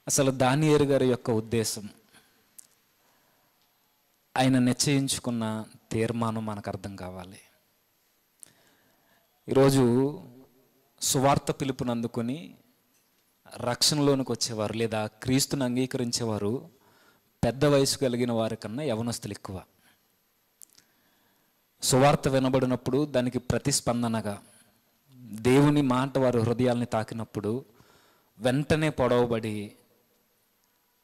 అసలు దానియేలు గారి యొక్క ఉద్దేశం, ఆయన నిశ్చయించుకున్న తీర్మానం మనకు అర్థం కావాలి. ఈరోజు సువార్త పిలుపుని అందుకొని రక్షణలోనికి వచ్చేవారు లేదా క్రీస్తుని అంగీకరించేవారు పెద్ద వయసు కలిగిన వారి కన్నా యవనస్తులు ఎక్కువ. సువార్త వినబడినప్పుడు దానికి ప్రతిస్పందనగా దేవుని మాట వారి హృదయాల్ని తాకినప్పుడు వెంటనే పొడవబడి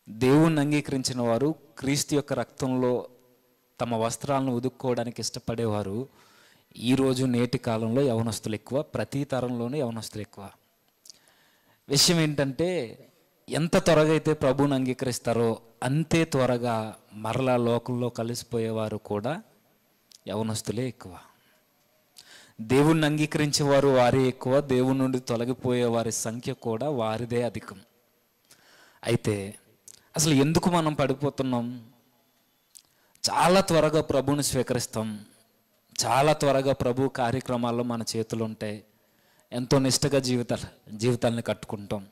దేవుణ్ణి అంగీకరించిన వారు, క్రీస్తు యొక్క రక్తంలో తమ వస్త్రాలను ఉదుక్కోవడానికి ఇష్టపడేవారు ఈరోజు నేటి కాలంలో యవనస్తులు ఎక్కువ, ప్రతి తరంలోనూ యవనస్తులు ఎక్కువ. విషయం ఏంటంటే, ఎంత త్వరగా అయితే ప్రభువుని అంగీకరిస్తారో అంతే త్వరగా మరలా లోకంలో కలిసిపోయేవారు కూడా యవనస్తులే ఎక్కువ. దేవుణ్ణి అంగీకరించేవారు వారే ఎక్కువ, దేవుని నుండి తొలగిపోయే వారి సంఖ్య కూడా వారిదే అధికం. అయితే అసలు ఎందుకు మనం పడిపోతున్నాం? చాలా త్వరగా ప్రభువుని స్వీకరిస్తాం, చాలా త్వరగా ప్రభు కార్యక్రమాల్లో మన చేతులు ఉంటాయి, ఎంతో నిష్టగా జీవితాన్ని కట్టుకుంటాం.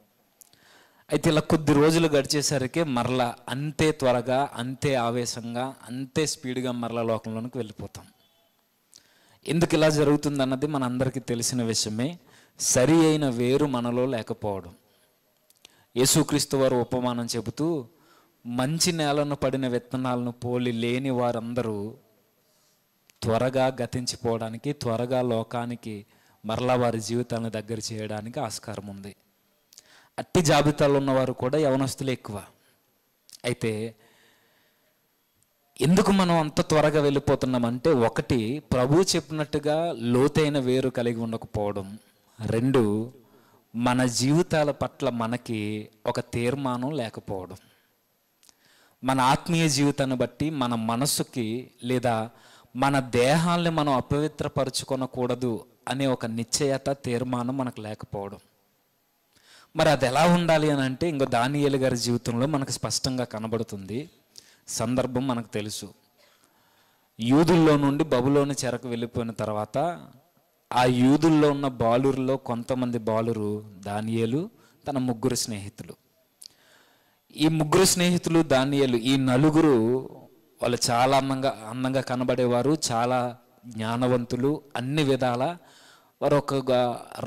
అయితే ఇలా కొద్ది రోజులు గడిచేసరికి మరలా అంతే త్వరగా, అంతే ఆవేశంగా, అంతే స్పీడ్గా మరలా లోకంలోనికి వెళ్ళిపోతాం. ఎందుకు ఇలా జరుగుతుంది అన్నది మన అందరికీ తెలిసిన విషయమే. సరి అయిన వేరు మనలో లేకపోవడం. యేసుక్రీస్తు వారు ఉపమానం చెబుతూ, మంచి నేలను పడిన విత్తనాలను పోలి లేని వారందరూ త్వరగా గతించిపోవడానికి, త్వరగా లోకానికి మరలా వారి జీవితాలను దగ్గర చేయడానికి ఆస్కారం ఉంది. అట్టి జాబితాలో ఉన్నవారు కూడా యవనస్తులు ఎక్కువ. అయితే ఎందుకు మనం అంత త్వరగా వెళ్ళిపోతున్నామంటే, ఒకటి, ప్రభువు చెప్పినట్టుగా లోతైన వేరు కలిగి ఉండకపోవడం. రెండు, మన జీవితాల పట్ల మనకి ఒక తీర్మానం లేకపోవడం. మన ఆత్మీయ జీవితాన్ని బట్టి మన మనస్సుకి లేదా మన దేహాల్ని మనం అపవిత్రపరచుకొనకూడదు అనే ఒక నిశ్చయత, తీర్మానం మనకు లేకపోవడం. మరి అది ఎలా ఉండాలి అని అంటే, ఇంకో దానియేలు గారి జీవితంలో మనకు స్పష్టంగా కనబడుతుంది. సందర్భం మనకు తెలుసు. యూదుల్లో నుండి బబులోను చెరకు వెళ్ళిపోయిన తర్వాత ఆ యూదుల్లో ఉన్న బాలురులో కొంతమంది బాలురు దానియేలు, తన ముగ్గురు స్నేహితులు. ఈ ముగ్గురు స్నేహితులు, దానియేలు, ఈ నలుగురు వాళ్ళు చాలా అందంగా కనబడేవారు, చాలా జ్ఞానవంతులు, అన్ని విధాల వారు ఒక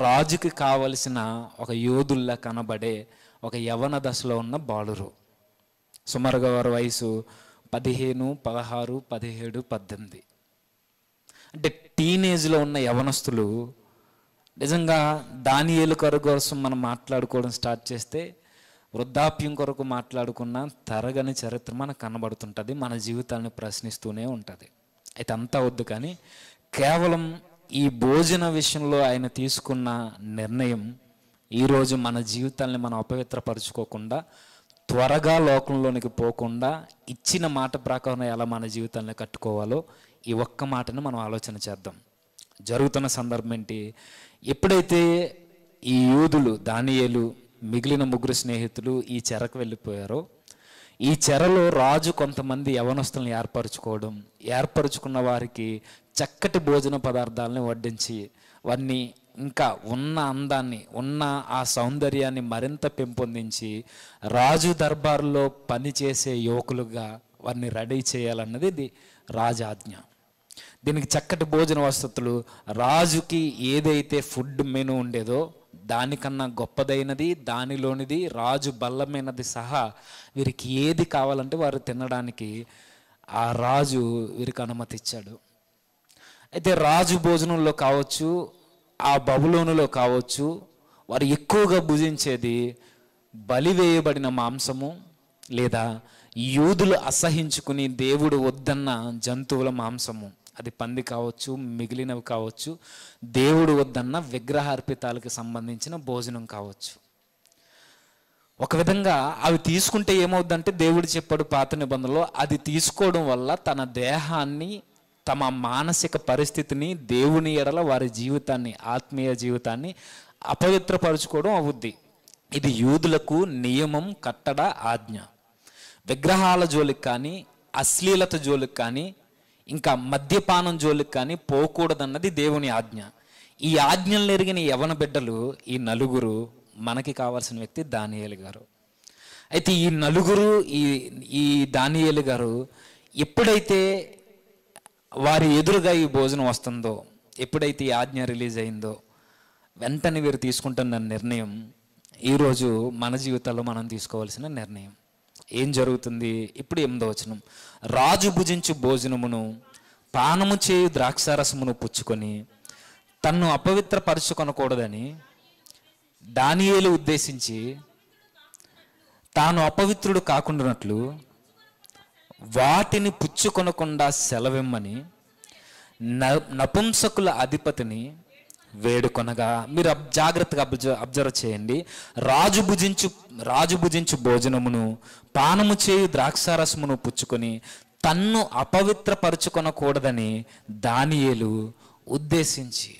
రాజుకి కావలసిన ఒక యోధుల్లా కనబడే ఒక యవన దశలో ఉన్న బాలురు. సుమారుగా వారి వయసు 15, 16, 17, 18. అంటే టీనేజ్లో ఉన్న యవనస్తులు. నిజంగా దానియేలు కోసం మనం మాట్లాడుకోవడం స్టార్ట్ చేస్తే వృద్ధాప్యం కొరకు మాట్లాడుకున్న తరగని చరిత్ర మనకు కనబడుతుంటుంది, మన జీవితాన్ని ప్రశ్నిస్తూనే ఉంటుంది. అయితే అంతా వద్దు, కానీ కేవలం ఈ భోజన విషయంలో ఆయన తీసుకున్న నిర్ణయం ఈరోజు మన జీవితాన్ని మనం అపవిత్రపరచుకోకుండా, త్వరగా లోకంలోనికి పోకుండా, ఇచ్చిన మాట ప్రకారం ఎలా మన జీవితాన్ని కట్టుకోవాలో ఈ ఒక్క మాటను మనం ఆలోచన చేద్దాం. జరుగుతున్న సందర్భం ఏంటి? ఎప్పుడైతే ఈ యూదులు, దానియేలు, మిగిలిన ముగ్గురు స్నేహితులు ఈ చెరకు వెళ్ళిపోయారో, ఈ చెరలో రాజు కొంతమంది యవనస్తులను ఏర్పరచుకున్న వారికి చక్కటి భోజన పదార్థాలని వడ్డించి వారిని ఇంకా ఉన్న అందాన్ని, ఉన్న ఆ సౌందర్యాన్ని మరింత పెంపొందించి రాజు దర్బారులో పనిచేసే యువకులుగా వారిని రెడీ చేయాలన్నది ఇది రాజాజ్ఞ. దీనికి చక్కటి భోజన వసతులు, రాజుకి ఏదైతే ఫుడ్ మెనూ ఉండేదో దానికన్నా గొప్పదైనది, దానిలోనిది, రాజు బల్లమైనది సహా వీరికి ఏది కావాలంటే వారు తినడానికి ఆ రాజు వీరికి అనుమతి ఇచ్చాడు. అయితే రాజు భోజనంలో కావచ్చు, ఆ బబులోనులో కావచ్చు, వారు ఎక్కువగా భుజించేది బలివేయబడిన మాంసము లేదా యూదులు అసహించుకుని దేవుడు వద్దన్న జంతువుల మాంసము. అది పంది కావచ్చు, మిగిలినవి కావచ్చు, దేవుడు వద్దన్న విగ్రహార్పితాలకు సంబంధించిన భోజనం కావచ్చు. ఒక విధంగా అవి తీసుకుంటే ఏమవుద్దంటే, దేవుడు చెప్పాడు పాత నిబంధనలో, అది తీసుకోవడం వల్ల తన దేహాన్ని, తమ మానసిక పరిస్థితిని, దేవుని ఎడల వారి జీవితాన్ని, ఆత్మీయ జీవితాన్ని అపవిత్రపరచుకోవడం అవుద్ది. ఇది యూదులకు నియమం, కట్టడ, ఆజ్ఞ. విగ్రహాల జోలికి కానీ, అశ్లీలత జోలికి కానీ, ఇంకా మద్యపానం జోలికి కానీ పోకూడదన్నది దేవుని ఆజ్ఞ. ఈ ఆజ్ఞలు ఎరిగిన యవన బిడ్డలు ఈ నలుగురు, మనకి కావాల్సిన వ్యక్తి దానియేలు గారు. అయితే ఈ నలుగురు ఈ ఈ దానియేలు గారు ఎప్పుడైతే వారి ఎదురుగా ఈ భోజనం వస్తుందో, ఎప్పుడైతే ఈ ఆజ్ఞ రిలీజ్ అయిందో, వెంటనే వీరు తీసుకుంటున్న నిర్ణయం ఈరోజు మన జీవితాల్లో మనం తీసుకోవాల్సిన నిర్ణయం. ఏం జరుగుతుంది? ఇప్పుడు 8వ వచనం, రాజు భుజించు భోజనమును పానము చేయు ద్రాక్షారసమును పుచ్చుకొని తన్ను అపవిత్రపరచుకొనకూడదని దానియేలు ఉద్దేశించి తాను అపవిత్రుడు కాకుండానట్లు వాటిని పుచ్చుకొనకుండా సెలవిమ్మని నపుంసకుల అధిపతిని వేడుకొనగా. మీరు జాగ్రత్తగా అబ్జర్వ్ చేయండి. రాజు భుజించు భోజనమును పానము చేయు ద్రాక్షారసమును పుచ్చుకొని తన్ను అపవిత్రపరచుకొనకూడదని దానియేలు ఉద్దేశించి.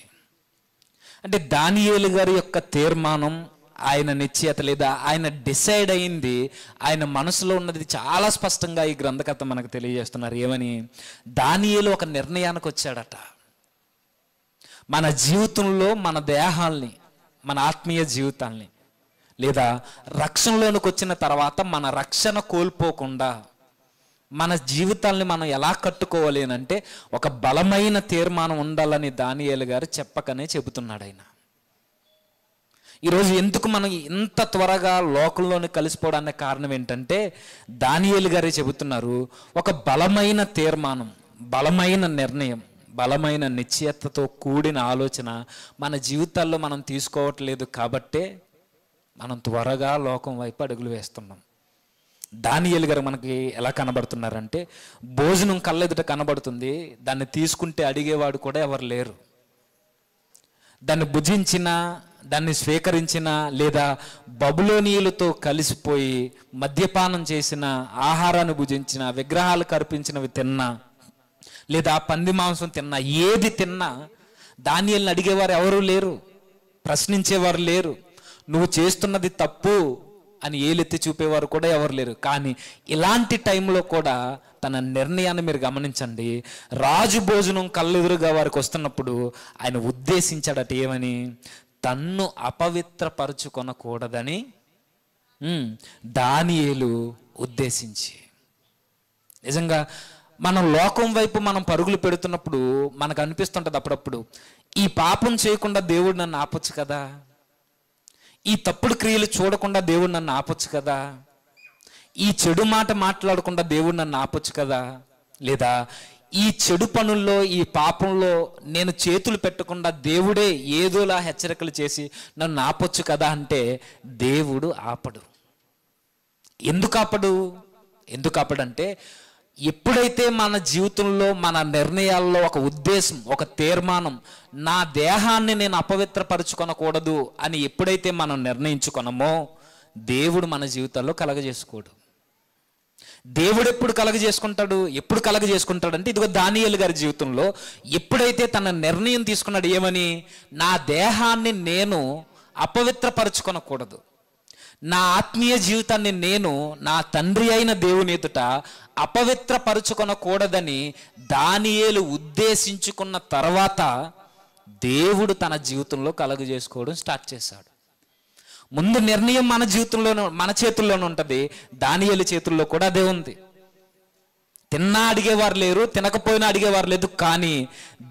అంటే దానియేలు గారి యొక్క తీర్మానం, ఆయన నిశ్చయత లేదా ఆయన డిసైడ్ అయింది, ఆయన మనసులో ఉన్నది చాలా స్పష్టంగా ఈ గ్రంథకర్త మనకు తెలియజేస్తున్నారు. ఏమని? దానియేలు ఒక నిర్ణయానికి వచ్చాడట. మన జీవితంలో మన దేహాల్ని, మన ఆత్మీయ జీవితాల్ని లేదా రక్షణలోనికి వచ్చిన తర్వాత మన రక్షణ కోల్పోకుండా మన జీవితాల్ని మనం ఎలా కట్టుకోవాలి అంటే ఒక బలమైన తీర్మానం ఉండాలని దానియేలు గారు చెప్పకనే చెబుతున్నాడు. ఆయన ఈరోజు ఎందుకు మనం ఇంత త్వరగా లోకంలోని కలిసిపోవడానికి కారణం ఏంటంటే దానియేలు గారే చెబుతున్నారు, ఒక బలమైన తీర్మానం, బలమైన నిర్ణయం, బలమైన నిశ్చయతతో కూడిన ఆలోచన మన జీవితాల్లో మనం తీసుకోవట్లేదు కాబట్టే మనం త్వరగా లోకం వైపు అడుగులు వేస్తున్నాం. దానియేలు గారు మనకి ఎలా కనబడుతున్నారంటే, భోజనం కళ్ళెదుట కనబడుతుంది, దాన్ని తీసుకుంటే అడిగేవాడు కూడా ఎవరు లేరు. దాన్ని భుజించిన, దాన్ని స్వీకరించిన లేదా బబులోనీయులతో కలిసిపోయి మద్యపానం చేసిన, ఆహారాన్ని భుజించిన, విగ్రహాలకు అర్పించినవి తిన్నా లేదా పంది మాంసం తిన్నా, ఏది తిన్నా దానియేలుని అడిగేవారు ఎవరు లేరు, ప్రశ్నించేవారు లేరు. నువ్వు చేస్తున్నది తప్పు అని ఏలెత్తి చూపేవారు కూడా ఎవరు లేరు. కానీ ఇలాంటి టైంలో కూడా తన నిర్ణయాన్ని మీరు గమనించండి. రాజు భోజనం కళ్ళెదురుగా వారికి వస్తున్నప్పుడు ఆయన ఉద్దేశించాడట. ఏమని? తన్ను అపవిత్రపరచుకొనకూడదని దానియేలు ఉద్దేశించి. నిజంగా మనం లోకం వైపు మనం పరుగులు పెడుతున్నప్పుడు మనకు అనిపిస్తుంటుంది అప్పుడప్పుడు, ఈ పాపం చేయకుండా దేవుడు నన్ను ఆపొచ్చు కదా, ఈ తప్పుడు క్రియలు చూడకుండా దేవుడు నన్ను ఆపొచ్చు కదా, ఈ చెడు మాట మాట్లాడకుండా దేవుడు నన్ను ఆపొచ్చు కదా, లేదా ఈ చెడు పనుల్లో, ఈ పాపంలో నేను చేతులు పెట్టకుండా దేవుడే ఏదోలా హెచ్చరికలు చేసి నన్ను ఆపొచ్చు కదా అంటే దేవుడు ఆపడు. ఎందుకు ఆపడంటే ఎప్పుడైతే మన జీవితంలో మన నిర్ణయాల్లో ఒక ఉద్దేశం, ఒక తీర్మానం, నా దేహాన్ని నేను అపవిత్రపరచుకొనకూడదు అని ఎప్పుడైతే మనం నిర్ణయించుకున్నామో దేవుడు మన జీవితాల్లో కలగజేసుకోడు. దేవుడు ఎప్పుడు కలగజేసుకుంటాడు అంటే ఇదిగో దానియేలు గారి జీవితంలో ఎప్పుడైతే తన నిర్ణయం తీసుకున్నాడు, ఏమని? నా దేహాన్ని నేను అపవిత్రపరచుకొనకూడదు, నా ఆత్మీయ జీవితాన్ని నేను నా తండ్రి అయిన దేవుని ఎదుట అపవిత్రపరచుకొనకూడదని దానియేలు ఉద్దేశించుకున్న తర్వాత దేవుడు తన జీవితంలో కలుగజేసుకోవడం స్టార్ట్ చేశాడు. ముందు నిర్ణయం మన జీవితంలోనే, మన చేతుల్లోనే ఉంటుంది. దానియేలు చేతుల్లో కూడా అదే ఉంది. తిన్నా అడిగేవారు లేరు, తినకపోయినా అడిగేవారు లేదు. కానీ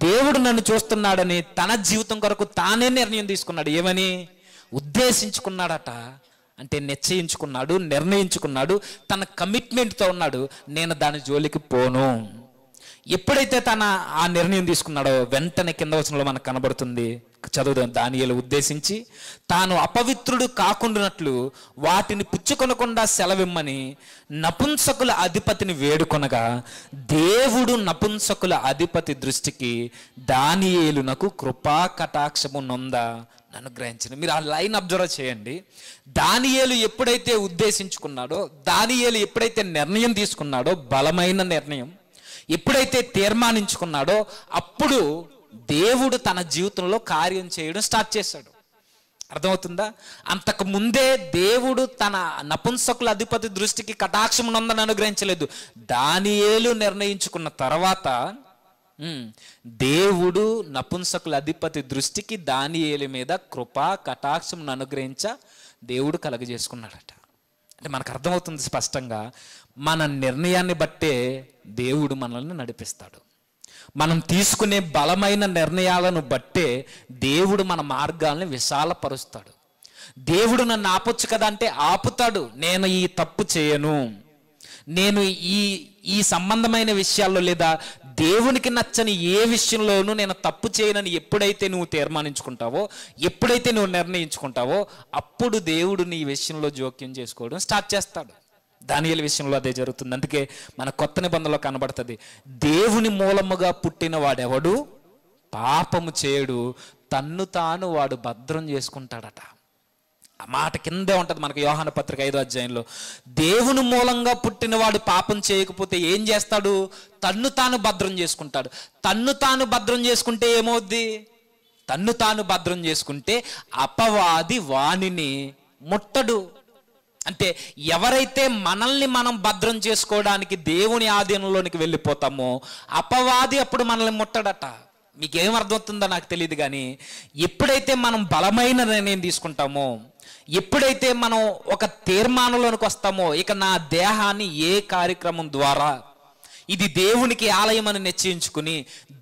దేవుడు నన్ను చూస్తున్నాడని తన జీవితం కొరకు తానే నిర్ణయం తీసుకున్నాడు. ఏమని? ఉద్దేశించుకున్నాడట. అంటే నిశ్చయించుకున్నాడు, నిర్ణయించుకున్నాడు, తన కమిట్మెంట్తో ఉన్నాడు, నేను దాని జోలికి పోను. ఎప్పుడైతే ఆ నిర్ణయం తీసుకున్నాడో వెంటనే కింద వచనంలో మనకు కనబడుతుంది, చదువుదాం. దానియేలు ఉద్దేశించి తాను అపవిత్రుడు కాకుండానట్లు వాటిని పుచ్చుకొనకుండా సెలవిమ్మని నపుంసకుల అధిపతిని వేడుకొనగా దేవుడు నపుంసకుల అధిపతి దృష్టికి దానియేలునకు కృపా కటాక్షము అనుగ్రహించిన. మీరు ఆ లైన్ అబ్జర్వ్ చేయండి. దానియేలు ఎప్పుడైతే ఉద్దేశించుకున్నాడో, దానియేలు ఎప్పుడైతే నిర్ణయం తీసుకున్నాడో, బలమైన నిర్ణయం ఎప్పుడైతే తీర్మానించుకున్నాడో అప్పుడు దేవుడు తన జీవితంలో కార్యం చేయడం స్టార్ట్ చేశాడు. అర్థమవుతుందా? అంతకు ముందే దేవుడు తన నపుంసకుల అధిపతి దృష్టికి కటాక్షం అనుగ్రహించలేదు. దానియేలు నిర్ణయించుకున్న తర్వాత దేవుడు నపుంసకుల అధిపతి దృష్టికి దానియేలు మీద కృపా కటాక్షం అనుగ్రహించ దేవుడు కలగజేసుకున్నాడట. అంటే మనకు అర్థమవుతుంది స్పష్టంగా, మన నిర్ణయాన్ని బట్టే దేవుడు మనల్ని నడిపిస్తాడు. మనం తీసుకునే బలమైన నిర్ణయాలను బట్టే దేవుడు మన మార్గాల్ని విశాలపరుస్తాడు. దేవుడు నన్ను ఆపొచ్చు కదా అంటే ఆపుతాడు. నేను ఈ తప్పు చేయను, నేను ఈ సంబంధమైన విషయాల్లో లేదా దేవునికి నచ్చని ఏ విషయంలోనూ నేను తప్పు చేయనని ఎప్పుడైతే నువ్వు తీర్మానించుకుంటావో, ఎప్పుడైతే నువ్వు నిర్ణయించుకుంటావో, అప్పుడు దేవుడు నీ విషయంలో జోక్యం చేసుకోవడం స్టార్ట్ చేస్తాడు. దానియేలు విషయంలో అదే జరుగుతుంది. అందుకే మన కొత్త నిబంధనలో కనబడుతుంది, దేవుని మూలముగా పుట్టిన వాడెవడు పాపము చేయడు, తన్ను తాను వాడు భద్రం చేసుకుంటాడట. ఆ మాట కిందే ఉంటుంది మనకు యోహాను పత్రిక 5వ అధ్యాయంలో. దేవుని మూలంగా పుట్టినవాడు పాపం చేయకపోతే ఏం చేస్తాడు? తన్ను తాను భద్రం చేసుకుంటాడు. తన్ను తాను భద్రం చేసుకుంటే ఏమవుద్ది? తన్ను తాను భద్రం చేసుకుంటే అపవాది వానిని ముట్టడు. అంటే ఎవరైతే మనల్ని మనం భద్రం చేసుకోవడానికి దేవుని ఆధీనంలోనికి వెళ్ళిపోతామో అపవాది అప్పుడు మనల్ని ముట్టడట. మీకేం అర్థమవుతుందో నాకు తెలియదు, కానీ ఎప్పుడైతే మనం బలమైన నిర్ణయం తీసుకుంటామో, ఎప్పుడైతే మనం ఒక తీర్మానంలోనికి వస్తామో, ఇక నా దేహాన్ని ఏ కార్యక్రమం ద్వారా ఇది దేవునికి ఆలయం అని నిశ్చయించుకుని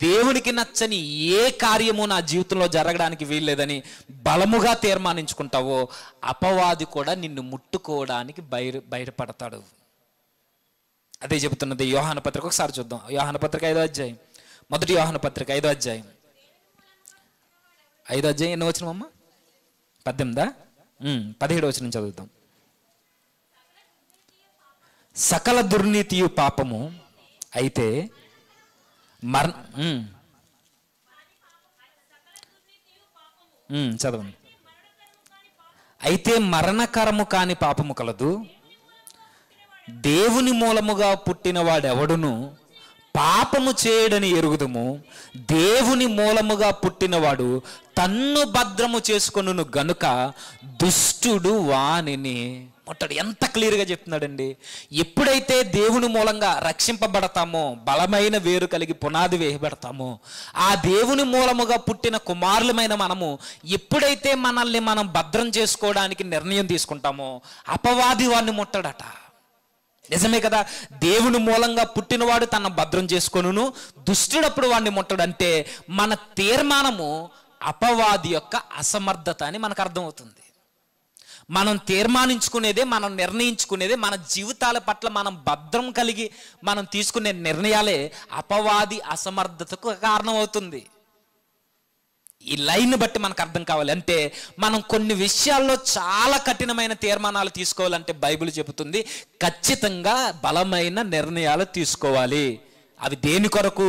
దేవునికి నచ్చని ఏ కార్యము నా జీవితంలో జరగడానికి వీల్లేదని బలముగా తీర్మానించుకుంటావో అపవాది కూడా నిన్ను ముట్టుకోవడానికి బయటపడతాడు. అదే చెబుతున్నది యోహాను పత్రిక. ఒకసారి చూద్దాం. యోహాను పత్రిక 5వ అధ్యాయం, మొదటి యోహాను పత్రిక 5వ అధ్యాయం. 5వ అధ్యాయం ఎన్ని వచనమమ్మా? 18. 17వ వచనం చదువుతాం. సకల దుర్నీతియు పాపము, అయితే చదవండి. అయితే మరణకరము కాని పాపము కలదు, దేవుని మూలముగా పుట్టిన వాడెవడును పాపము చేయడని ఎరుగుదుము. దేవుని మూలముగా పుట్టినవాడు తన్ను భద్రము చేసుకొనును గనుక దుష్టుడు వానిని ముట్టడు. ఎంత క్లియర్గా చెప్తున్నాడండి. ఎప్పుడైతే దేవుని మూలంగా రక్షింపబడతామో, బలమైన వేరు కలిగి పునాది వేయబడతామో, ఆ దేవుని మూలముగా పుట్టిన కుమారులమైన మనము ఎప్పుడైతే మనల్ని మనం భద్రం చేసుకోవడానికి నిర్ణయం తీసుకుంటామో అపవాది వాడిని ముట్టడట. నిజమే కదా? దేవుని మూలంగా పుట్టినవాడు తన భద్రం చేసుకొనును, దుష్టుడప్పుడు వాడిని ముట్టడంటే మన తీర్మానము అపవాది యొక్క అసమర్థత అని మనకు అర్థమవుతుంది. మనం తీర్మానించుకునేదే, మనం నిర్ణయించుకునేదే, మన జీవితాల పట్ల మనం భద్రం కలిగి మనం తీసుకునే నిర్ణయాలే అపవాది అసమర్థతకు కారణమవుతుంది. ఈ లైన్ బట్టి మనకు అర్థం కావాలి. అంటే మనం కొన్ని విషయాల్లో చాలా కఠినమైన తీర్మానాలు తీసుకోవాలంటే బైబిల్ చెబుతుంది ఖచ్చితంగా బలమైన నిర్ణయాలు తీసుకోవాలి. అవి దేని కొరకు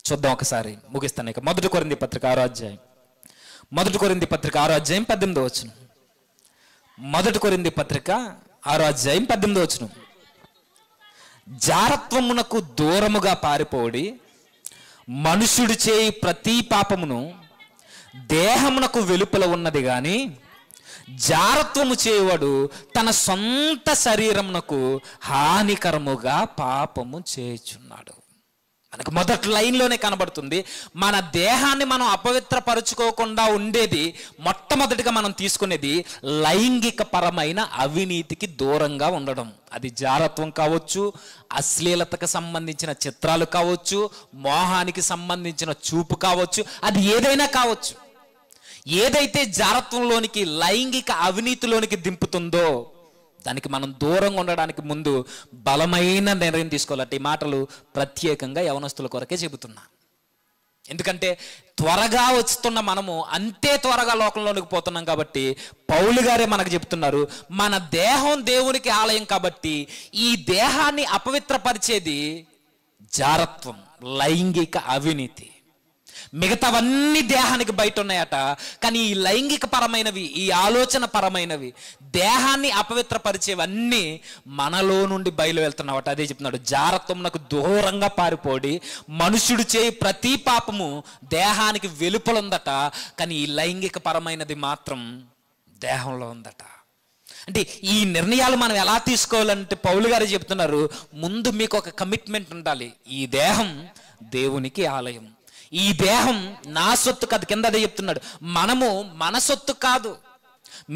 చూద్దాం ఒకసారి, ముగిస్తాను. ఇక మొదటి కొరింథీ పత్రిక 6వ అధ్యాయం, మొదటి కొరింథీ పత్రిక 6వ అధ్యాయం 18వ వచనం. మొదటి కొరింథీ పత్రిక 6వ అధ్యాయం 18వ వచనం. జారత్వమునకు దూరముగా పారిపోడి మనుషుడు చేయి ప్రతి పాపమును దేహమునకు వెలుపల ఉన్నది గాని జారత్వము చేయవాడు తన సొంత శరీరమునకు హానికరముగా పాపము చేయుచున్నాడు. మనకు మొదటి లైన్లోనే కనబడుతుంది. మన దేహాన్ని మనం అపవిత్రపరుచుకోకుండా ఉండేది మొట్టమొదటిగా మనం తీసుకునేది లైంగిక పరమైన అవినీతికి దూరంగా ఉండడం. అది జారత్వం కావచ్చు, అశ్లీలతకు సంబంధించిన చిత్రాలు కావచ్చు, మోహానికి సంబంధించిన చూపు కావచ్చు, అది ఏదైనా కావచ్చు. ఏదైతే జారత్వంలోనికి, లైంగిక అవినీతిలోనికి దింపుతుందో దానికి మనం దూరంగా ఉండడానికి ముందు బలమైన నిర్ణయం తీసుకోవాలంటే ఈ మాటలు ప్రత్యేకంగా యవనస్తుల కొరకే చెబుతున్నా. ఎందుకంటే త్వరగా వస్తున్న మనము అంతే త్వరగా లోకంలోనికి పోతున్నాం కాబట్టి పౌలు గారే మనకు చెప్తున్నారు, మన దేహం దేవునికి ఆలయం కాబట్టి ఈ దేహాన్ని అపవిత్రపరిచేది జారత్వం, లైంగిక అవినీతి. మిగతావన్నీ దేహానికి బయట ఉన్నాయట, కానీ ఈ లైంగిక పరమైనవి, ఈ ఆలోచన పరమైనవి, దేహాన్ని అపవిత్రపరిచేవన్నీ మనలో నుండి బయలు వెళ్తున్నావట. అదే చెప్తున్నాడు, జారత్వమునకు దూరంగా పారిపోడి మనుషుడు చేయి ప్రతి పాపము దేహానికి వెలుపల ఉందట, కానీ ఈ లైంగిక పరమైనది మాత్రం దేహంలో ఉందట. అంటే ఈ నిర్ణయాలు మనం ఎలా తీసుకోవాలంటే పౌలు గారు చెప్తున్నారు, ముందు మీకు ఒక కమిట్మెంట్ ఉండాలి. ఈ దేహం దేవునికి ఆలయం, ఈ దేహం నా సొత్తు కాదు. కింద అదే చెప్తున్నాడు, మనము మన సొత్తు కాదు.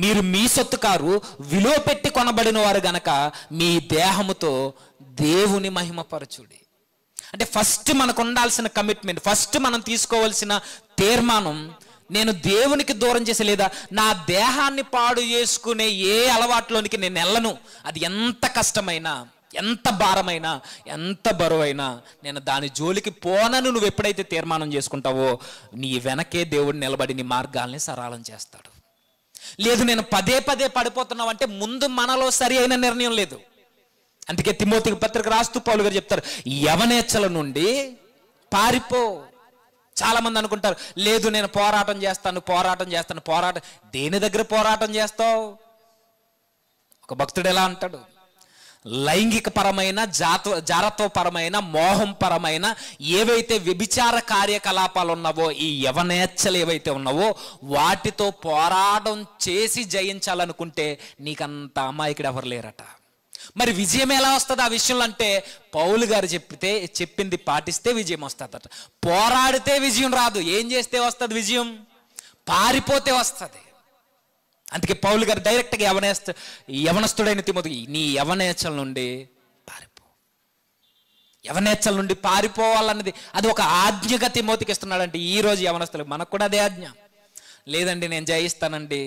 మీరు మీ సొత్తు కారు, విలువ పెట్టి కొనబడిన వారు గనక మీ దేహముతో దేవుని మహిమపరచుడి. అంటే ఫస్ట్ మనకు ఉండాల్సిన కమిట్మెంట్, ఫస్ట్ మనం తీసుకోవాల్సిన తీర్మానం, నేను దేవునికి దూరం చేసే లేదా నా దేహాన్ని పాడు చేసుకునే ఏ అలవాట్లోనికి నేను వెళ్ళను. అది ఎంత కష్టమైనా, ఎంత భారమైనా, ఎంత బరువైనా నేను దాని జోలికి పోనను నువ్వు ఎప్పుడైతే తీర్మానం చేసుకుంటావో నీ వెనకే దేవుడు నిలబడి నీ మార్గాల్ని సరళం చేస్తాడు. లేదు నేను పదే పదే పడిపోతున్నావు అంటే ముందు మనలో సరి అయిన నిర్ణయం లేదు. అందుకే తిమోతికి పత్రిక రాస్తూ పౌలు గారు చెప్తారు, యవనేచ్ఛల నుండి పారిపో. చాలా మంది అనుకుంటారు, లేదు నేను పోరాటం చేస్తాను. దేని దగ్గర పోరాటం చేస్తావు? ఒక భక్తుడు ఎలా అంటాడు, లైంగిక పరమైన, జారత్వపరమైన, మోహం పరమైన ఏవైతే వ్యభిచార కార్యకలాపాలు ఉన్నావో, ఈ యవనేచ్ఛలు ఏవైతే ఉన్నావో వాటితో పోరాటం చేసి జయించాలనుకుంటే నీకంత అమాయకుడు ఎవరు లేరట. మరి విజయం ఎలా వస్తుంది ఆ విషయంలో అంటే, పౌలు గారు చెప్పింది పాటిస్తే విజయం వస్తుందట. పోరాడితే విజయం రాదు. ఏం చేస్తే వస్తుంది విజయం? పారిపోతే వస్తుంది. అందుకే పౌలు గారు డైరెక్ట్గా యవనస్తుడైన తిమోతికి, నీ యవనేచ్ఛల నుండి పారిపో. యవనేచ్ఛల నుండి పారిపోవాలన్నది అది ఒక ఆజ్ఞగా తిమోతికి ఇస్తున్నాడంటే, ఈరోజు యవనస్తులకు మనకు కూడా అదే ఆజ్ఞ. లేదండి నేను జయిస్తానండి,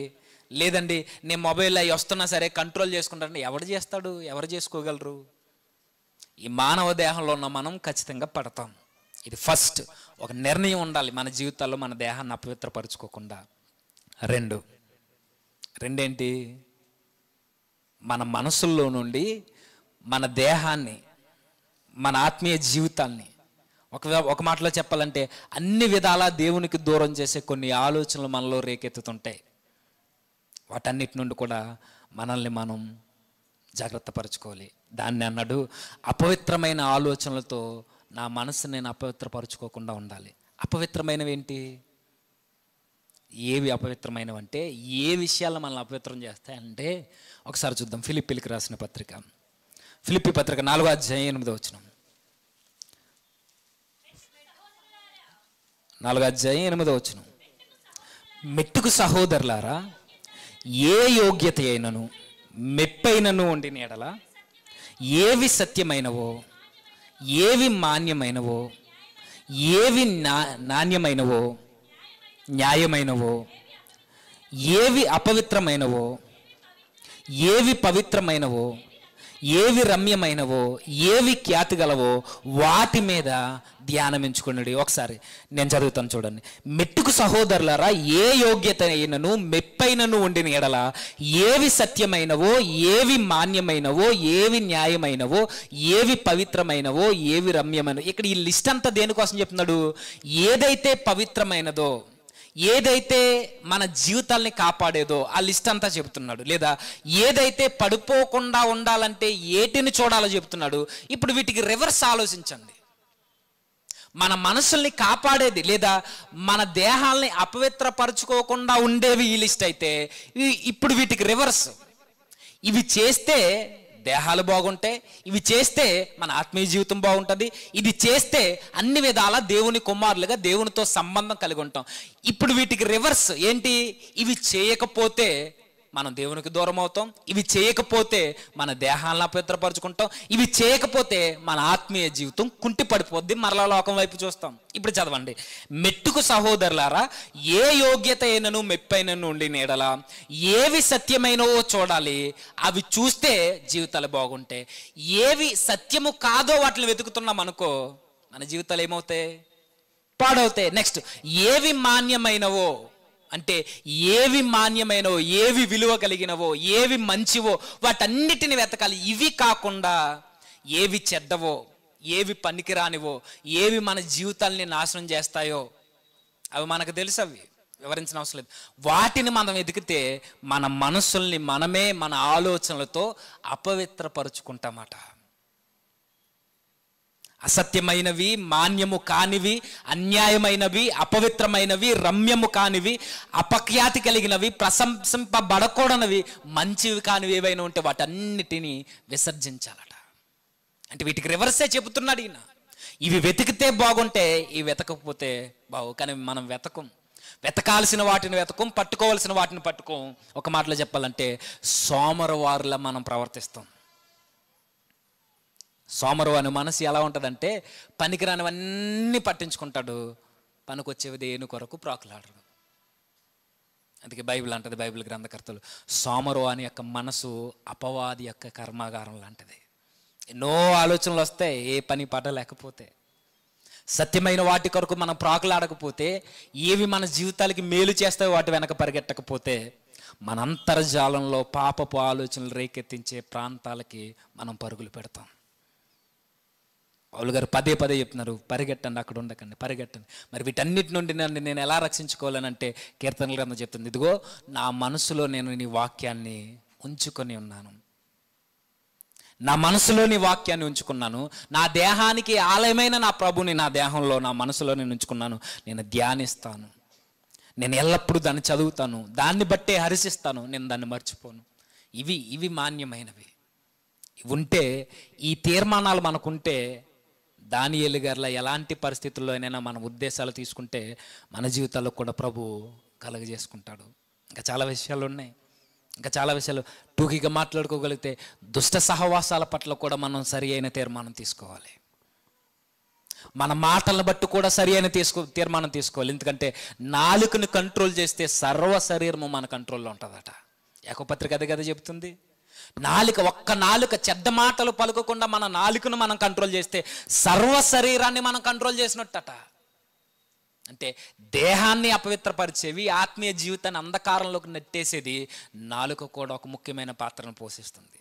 లేదండి నేను మొబైల్ అవి వస్తున్నా సరే కంట్రోల్ చేసుకుంటానండి. ఎవరు చేస్తాడు? ఎవరు చేసుకోగలరు? ఈ మానవ దేహంలో ఉన్న మనం ఖచ్చితంగా పడతాం. ఇది ఫస్ట్ ఒక నిర్ణయం ఉండాలి మన జీవితాల్లో, మన దేహాన్ని అపవిత్రపరచుకోకుండా. రెండేంటి? మన మనసుల్లో నుండి మన దేహాన్ని, మన ఆత్మీయ జీవితాన్ని, ఒక మాటలో చెప్పాలంటే అన్ని విధాలా దేవునికి దూరం చేసే కొన్ని ఆలోచనలు మనలో రేకెత్తుతుంటాయి. వాటన్నిటి నుండి కూడా మనల్ని మనం జాగ్రత్త పరచుకోవాలి. దాన్ని అన్నాడు, అపవిత్రమైన ఆలోచనలతో నా మనసుని నేను అపవిత్రపరచుకోకుండా ఉండాలి. అపవిత్రమైనవి ఏంటి? ఏవి అపవిత్రమైనవంటే, ఏ విషయాలు మనల్ని అపవిత్రం చేస్తాయంటే ఒకసారి చూద్దాం. ఫిలిప్పీలకు రాసిన పత్రిక, ఫిలిప్పీ పత్రిక 4వ అధ్యాయం 8వ వచనం. 4వ అధ్యాయం 8వ వచనం. మెట్టుకు సహోదరులారా, ఏ యోగ్యత అయినను మెప్పైనను ఉండిన ఎడల ఏవి సత్యమైనవో, ఏవి మాన్యమైనవో, ఏవి నాణ్యమైనవో, న్యాయమైనవో, ఏవి అపవిత్రమైనవో, ఏవి పవిత్రమైనవో, ఏవి రమ్యమైనవో, ఏవి ఖ్యాతి గలవో వాటి మీద ధ్యానం ఎంచుకున్నాడు. ఒకసారి నేను చదువుతాను చూడండి. మెట్టుకు సహోదరులారా, ఏ యోగ్యత అయినను మెప్పైనను ఉండిన ఎడల ఏవి సత్యమైనవో, ఏవి మాన్యమైనవో, ఏవి న్యాయమైనవో, ఏవి పవిత్రమైనవో, ఏవి రమ్యమైనవో. ఇక్కడ ఈ లిస్ట్ అంతా దేనికోసం చెప్తున్నాడు? ఏదైతే పవిత్రమైనదో, ఏదైతే మన జీవితాల్ని కాపాడేదో ఆ లిస్ట్ అంతా చెబుతున్నాడు. లేదా ఏదైతే పడిపోకుండా ఉండాలంటే ఏటిని చూడాలో చెబుతున్నాడు. ఇప్పుడు వీటికి రివర్స్ ఆలోచించండి. మన మనసుల్ని కాపాడేది లేదా మన దేహాల్ని అపవిత్రపరచుకోకుండా ఉండేవి ఈ లిస్ట్ అయితే, ఇప్పుడు వీటికి రివర్స్. ఇవి చేస్తే దేహాలు బాగుంటాయి, ఇవి చేస్తే మన ఆత్మీయ జీవితం బాగుంటుంది, ఇది చేస్తే అన్ని విధాల దేవుని కుమారులుగా దేవునితో సంబంధం కలిగి ఉంటాం. ఇప్పుడు వీటికి రివర్స్ ఏంటి? ఇవి చేయకపోతే మనం దేవునికి దూరం అవుతాం, ఇవి చేయకపోతే మన దేహాలను అపవిత్రపరచుకుంటాం, ఇవి చేయకపోతే మన ఆత్మీయ జీవితం కుంటి పడిపోద్ది, మరలా లోకం వైపు చూస్తాం. ఇప్పుడు చదవండి. మెట్టుకు సహోదరులారా, ఏ యోగ్యత అయినను మెప్పైనను ఉండిన ఎడల ఏవి సత్యమైనవో చూడాలి. అవి చూస్తే జీవితాలు బాగుంటాయి. ఏవి సత్యము కాదో వాటిని వెతుకుతున్నాం అనుకో, మన జీవితాలు ఏమవుతాయి? పాడవుతాయి. నెక్స్ట్, ఏవి మాన్యమైనవో అంటే ఏవి మాన్యమైనవో, ఏవి విలువ కలిగినవో, ఏవి మంచివో వాటన్నిటిని వెతకాలి. ఇవి కాకుండా ఏవి చెడ్డవో, ఏవి పనికిరానివో, ఏవి మన జీవితాల్ని నాశనం చేస్తాయో అవి మనకు తెలుసు, అవి వివరించిన అవసరం లేదు. వాటిని మనం వెతికితే మన మనసుల్ని మనమే మన ఆలోచనలతో అపవిత్రపరుచుకుంటామట. అసత్యమైనవి, మాన్యము కానివి, అన్యాయమైనవి, అపవిత్రమైనవి, రమ్యము కానివి, అపఖ్యాతి కలిగినవి, ప్రశంసింపబడకూడనివి, మంచివి కానివి ఏవైనా ఉంటే వాటన్నిటినీ విసర్జించాలట. అంటే వీటికి రివర్సే చెబుతున్నాడు ఈయన. ఇవి వెతికితే బాగుంటే, ఇవి వెతకపోతే బాగు. కానీ మనం వెతకం. వెతకాల్సిన వాటిని వెతకం, పట్టుకోవాల్సిన వాటిని పట్టుకోం. ఒక మాటలో చెప్పాలంటే సోమరవారులా మనం ప్రవర్తిస్తాం. సోమరవాని మనసు ఎలా ఉంటుందంటే పనికిరానివన్నీ పట్టించుకుంటాడు, పనికొచ్చేవి దేని కొరకు ప్రాకులాడరు. అందుకే బైబిల్ అంటది, బైబిల్ గ్రంథకర్తలు, సోమరవాని యొక్క మనసు అపవాది యొక్క కర్మాగారం లాంటిది. ఎన్నో ఆలోచనలు వస్తాయి ఏ పని పడలేకపోతే. సత్యమైన వాటి కొరకు మనం ప్రాకులాడకపోతే, ఏవి మన జీవితాలకి మేలు చేస్తాయో వాటి వెనక పరిగెట్టకపోతే, మన అంతర్జాలంలో పాపపు ఆలోచనలు రేకెత్తించే ప్రాంతాలకి మనం పరుగులు పెడతాం. పౌలు గారు పదే పదే చెప్తున్నారు, పరిగెట్టండి, అక్కడ ఉండకండి, పరిగెట్టండి. మరి వీటన్నిటి నుండి నేను ఎలా రక్షించుకోవాలనంటే కీర్తనల గ్రంథం చెప్తుంది, ఇదిగో నా మనసులో నేను నీ వాక్యాన్ని ఉంచుకొని ఉన్నాను, నా మనసులో నీ వాక్యాన్ని ఉంచుకున్నాను, నా దేహానికి ఆలయమైన నా ప్రభుని నా దేహంలో నా మనసులో నేను ఉంచుకున్నాను, నేను ధ్యానిస్తాను, నేను ఎల్లప్పుడూ దాన్ని చదువుతాను, దాన్ని బట్టే హర్షిస్తాను, నేను దాన్ని మర్చిపోను. ఇవి మాన్యమైనవి. ఇవి ఉంటే, ఈ తీర్మానాలు మనకుంటే, దానియేలు గారిలా ఎలాంటి పరిస్థితుల్లో అయినా మన ఉద్దేశాలు తీసుకుంటే మన జీవితాల్లో కూడా ప్రభు కలుగజేసుకుంటాడు. ఇంకా చాలా విషయాలు ఉన్నాయి, ఇంకా చాలా విషయాలు టూకీగా మాట్లాడుకోగలిగితే, దుష్ట సహవాసాల పట్ల కూడా మనం సరి అయిన తీర్మానం తీసుకోవాలి. మన మాటలను బట్టి కూడా సరి అయిన తీర్మానం తీసుకోవాలి. ఎందుకంటే నాలుకను కంట్రోల్ చేస్తే సర్వ శరీరము మన కంట్రోల్లో ఉంటుందట. ఏకపత్రిక అదే కదా చెబుతుంది. ఒక్క నాలుక చెడ్డ మాటలు పలుకకుండా మన నాలుకను మనం కంట్రోల్ చేస్తే సర్వ శరీరాన్ని మనం కంట్రోల్ చేసినట్టట. అంటే దేహాన్ని అపవిత్రపరిచేవి, ఆత్మీయ జీవితాన్ని అంధకారంలోకి నెట్టేసేది నాలుక కూడా ఒక ముఖ్యమైన పాత్రను పోషిస్తుంది.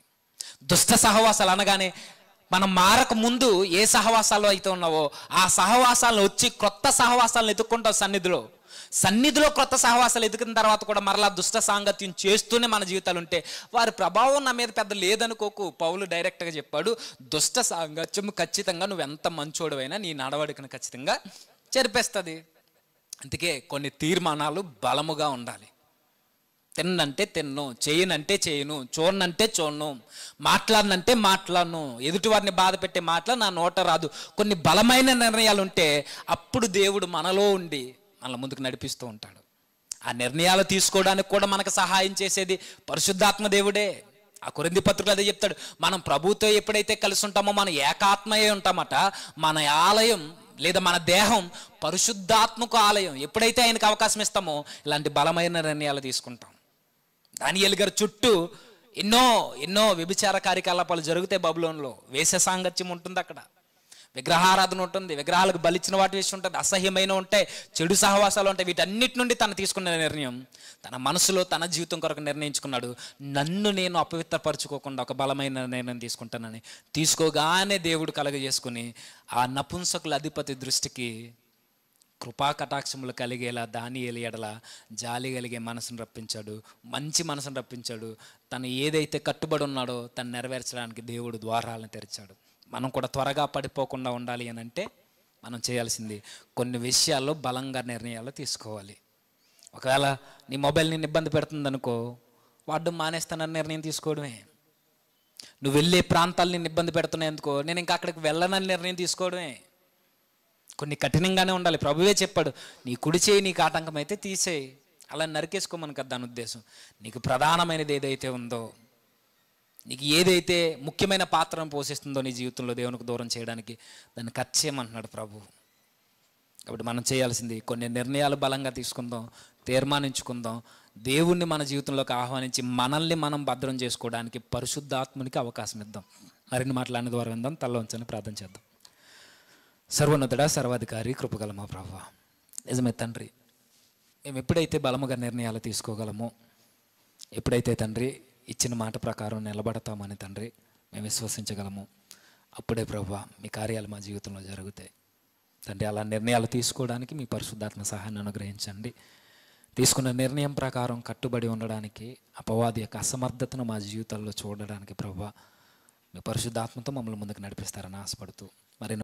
దుష్ట సహవాసాలు అనగానే మనం మారక ముందు ఏ సహవాసాలు అయితే ఉన్నావో ఆ సహవాసాలను వచ్చి క్రొత్త సహవాసాలను ఎత్తుక్కుంటావు. సన్నిధిలో క్రొత్త సహవాసాలు ఎదుకున్న తర్వాత కూడా మరలా దుష్ట సాంగత్యం చేస్తూనే మన జీవితాలు ఉంటే వారి ప్రభావం నా మీద పెద్ద లేదనుకోకు. పౌలు డైరెక్ట్గా చెప్పాడు, దుష్ట సాంగత్యం ఖచ్చితంగా నువ్వెంత మంచోడువైనా నీ నడవడికను ఖచ్చితంగా చెరిపేస్తుంది. అందుకే కొన్ని తీర్మానాలు బలముగా ఉండాలి. తిన్నంటే తిన్ను, చేయనంటే చేయను, చూడనంటే చూడను, మాట్లాడనంటే మాట్లాడను, ఎదుటివారిని బాధ పెట్టే మాటలు నా నోట రాదు. కొన్ని బలమైన నిర్ణయాలు ఉంటే అప్పుడు దేవుడు మనలో ఉండి మనల్ని ముందుకు నడిపిస్తూ ఉంటాడు. ఆ నిర్ణయాలు తీసుకోవడానికి కూడా మనకు సహాయం చేసేది పరిశుద్ధాత్మ దేవుడే. ఆ కొరింథీ పత్రికలో అదే చెప్తాడు, మనం ప్రభుతో ఎప్పుడైతే కలిసి ఉంటామో మనం ఏకాత్మయే ఉంటామట. మన ఆలయం లేదా మన దేహం పరిశుద్ధాత్మకు ఆలయం. ఎప్పుడైతే ఆయనకు అవకాశం ఇస్తామో ఇలాంటి బలమైన నిర్ణయాలు తీసుకుంటాం. దానియేలు గారి చుట్టూ ఎన్నో వ్యభిచార కార్యకలాపాలు జరుగుతాయి. బబులోన్లో వేశ్య సాంగత్యం ఉంటుంది, అక్కడ విగ్రహారాధన ఉంటుంది, విగ్రహాలకు బలిచ్చిన వాటి విషయం ఉంటుంది, అసహ్యమైన ఉంటాయి, చెడు సహవాసాలు ఉంటాయి. వీటన్నిటి నుండి తను తీసుకున్న నిర్ణయం, తన మనసులో తన జీవితం కొరకు నిర్ణయించుకున్నాడు, నన్ను నేను అపవిత్రపరచుకోకుండా ఒక బలమైన నిర్ణయం తీసుకుంటానని. తీసుకోగానే దేవుడు కలుగజేసుకుని ఆ నపుంసకుల అధిపతి దృష్టికి కృపా కటాక్షములు కలిగేలా దానియేలు ఎడల జాలి కలిగే మనసును రప్పించాడు, మంచి మనసును రప్పించాడు. తను ఏదైతే కట్టుబడి ఉన్నాడో తను నెరవేర్చడానికి దేవుడు ద్వారాలను తెరిచాడు. మనం కూడా త్వరగా పడిపోకుండా ఉండాలి అని అంటే మనం చేయాల్సింది కొన్ని విషయాల్లో బలంగా నిర్ణయాలు తీసుకోవాలి. ఒకవేళ నీ మొబైల్ నేను ఇబ్బంది పెడుతుందనుకో, వాడడం మానేస్తానని నిర్ణయం తీసుకోవడమే. నువ్వు వెళ్ళే ప్రాంతాలు నేను ఇబ్బంది పెడుతున్నాయి ఎందుకో, నేను ఇంకా అక్కడికి వెళ్ళనని నిర్ణయం తీసుకోవడమే. కొన్ని కఠినంగానే ఉండాలి. ప్రభువే చెప్పాడు, నీ కుడి చేయి నీకు ఆటంకం అయితే తీసేయి, అలా నరికేసుకోమని కదా దాని ఉద్దేశం. నీకు ప్రధానమైనది ఏదైతే ఉందో, నీకు ఏదైతే ముఖ్యమైన పాత్రను పోషిస్తుందో నీ జీవితంలో దేవునికి దూరం చేయడానికి, దాన్ని కట్ చేయమంటున్నాడు ప్రభు. కాబట్టి మనం చేయాల్సింది కొన్ని నిర్ణయాలు బలంగా తీసుకుందాం, తీర్మానించుకుందాం. దేవుణ్ణి మన జీవితంలోకి ఆహ్వానించి మనల్ని మనం భద్రం చేసుకోవడానికి పరిశుద్ధాత్మునికి అవకాశం ఇద్దాం. మరిన్ని మాట్లాడిన ద్వారా విందాం. తల్ల ఉంచని ప్రార్థన చేద్దాం. సర్వోన్నతుడా, సర్వాధికారి, కృపగల మా ప్రభువా, నిజమే తండ్రి, మేము ఎప్పుడైతే బలముగా నిర్ణయాలు తీసుకోగలమో, ఎప్పుడైతే తండ్రి ఇచ్చిన మాట ప్రకారం నిలబడతామని తండ్రి మేము విశ్వసించగలము, అప్పుడే ప్రభువా మీ కార్యాలు మా జీవితంలో జరుగుతాయి. తండ్రి అలా నిర్ణయాలు తీసుకోవడానికి మీ పరిశుద్ధాత్మ సహాయాన్ని అనుగ్రహించండి. తీసుకున్న నిర్ణయం ప్రకారం కట్టుబడి ఉండడానికి, అపవాది యొక్క అసమర్థతను మా జీవితాల్లో చూడడానికి ప్రభువా మీ పరిశుద్ధాత్మతో మమ్మల్ని ముందుకు నడిపిస్తారని ఆశపడుతూ మరి